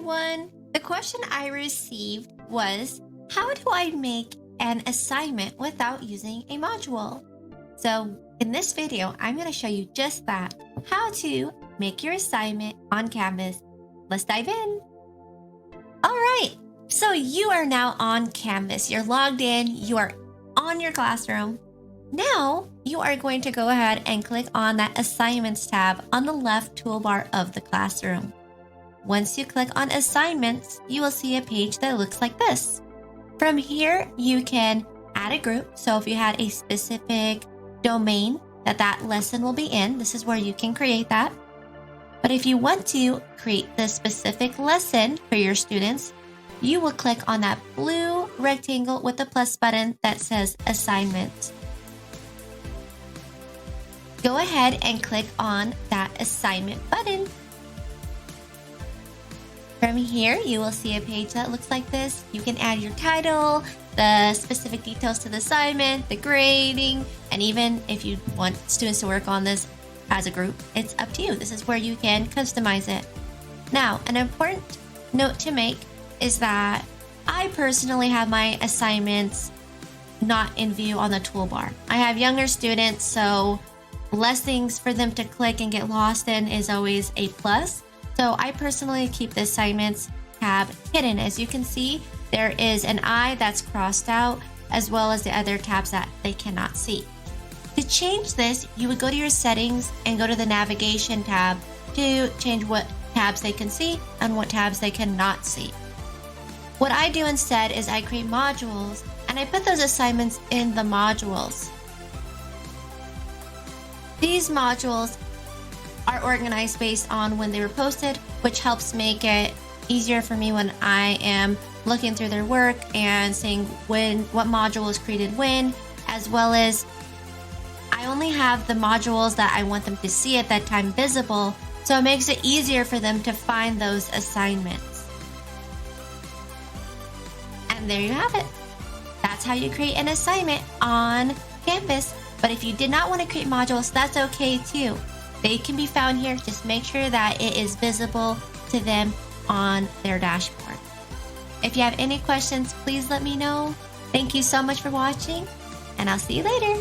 everyone! The question I received was, how do I make an assignment without using a module? So in this video, I'm going to show you just that, how to make your assignment on Canvas. Let's dive in. All right, so you are now on Canvas. You're logged in, you are on your classroom. Now you are going to go ahead and click on that Assignments tab on the left toolbar of the classroom. Once you click on Assignments, you will see a page that looks like this. From here, you can add a group. So if you had a specific domain that lesson will be in, this is where you can create that. But if you want to create the specific lesson for your students, you will click on that blue rectangle with the plus button that says Assignments. Go ahead and click on that assignment button. From here, you will see a page that looks like this. You can add your title, the specific details to the assignment, the grading, and even if you want students to work on this as a group, it's up to you. This is where you can customize it. Now, an important note to make is that I personally have my assignments not in view on the toolbar. I have younger students, so less things for them to click and get lost in is always a plus. So I personally keep the assignments tab hidden. As you can see, there is an I that's crossed out, as well as the other tabs that they cannot see. To change this, you would go to your settings and go to the navigation tab to change what tabs they can see and what tabs they cannot see. What I do instead is I create modules and I put those assignments in the modules. These modules are organized based on when they were posted, which helps make it easier for me when I am looking through their work and seeing what module was created when, as well as I only have the modules that I want them to see at that time visible, so it makes it easier for them to find those assignments. And there you have it. That's how you create an assignment on Canvas. But if you did not want to create modules, that's okay too. They can be found here. Just make sure that it is visible to them on their dashboard. If you have any questions, please let me know. Thank you so much for watching, and I'll see you later.